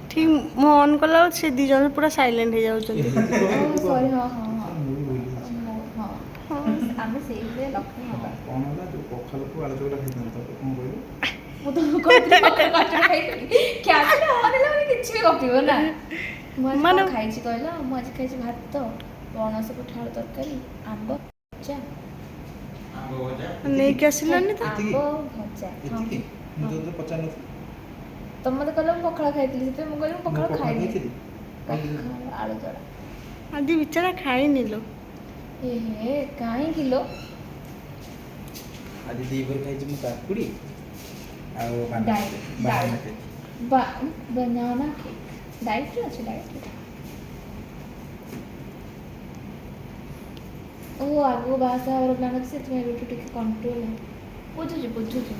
ठीक ମୁଁ ଅନ୍ କଲା ବେଳକୁ ସେ ଦି ଜଣ ପୁରା ସାଇଲେଣ୍ଟ ହେଇଯାଉଛନ୍ତି। ସରି ହଁ ହଁ ହଁ ହଁ ଆମେ ସେଇଥିରେ ଲକ୍ଷ୍ମୀ ହେବା। କ'ଣ ହେଲା ଯୋଉ ପଖାଳକୁ ଆଳୁ ଚକଟା ଖାଇଥାନ୍ତ କ'ଣ କହିଲୁ? ମୁଁ ତମକୁ କହିଥିଲି ପଖାଳ କଚଡ଼ା ଖାଇଥିଲି କ୍ୟାମେରା ଅନ୍ ହେଲା ମାନେ କିଛି ବି ଗପିବ ନା। ମୁଁ ଆଜି ମାନେ କ'ଣ ଖାଇଛି କହିଲ? ମୁଁ ଆଜି ଖାଇଛି ଭାତ, ପଣସ କଠା ଆଳୁ ତରକାରୀ, ଆମ୍ବ ଭଜା। ନେଇକି ଆସିଲନି ତ? ଆମ୍ବ ଭଜା। ଏତିକି? ମୁଁ ତତେ ପଚାରିନଥିଲି। ତମେ ମତେ କହିଲ ମୁଁ ପଖାଳ ଖାଇଥିଲି, ସେଥିପାଇଁ ମୁଁ କହିଲି ମୁଁ ପଖାଳ ଖାଇନି। ଖାଇଥିଲି। ପଖାଳ ଆଳୁ ଚକଟା। ଆଜି ବିଚାରା ଖାଇନି ଲୋ। ହେ କାହିଁକି ଲୋ? ଆଜି ଦ୍ୱିପହରେ ଖାଇଛି ମୁଁ କାକୁଡ଼ି ଆଉ ବାନାନା କେକ୍। ଡାଇଟ୍ରେ ଅଛି ଡାଇଟ୍ରେ। ଓ ଆଗକୁ ବାହାସାହା ହେବାର ପ୍ଲାନ୍ ଅଛି, ସେଥିପାଇଁ ଏବେଠୁ ଟିକେ କଣ୍ଟ୍ରୋଲ୍। ବୁଝୁଛି ବୁଝୁଛି।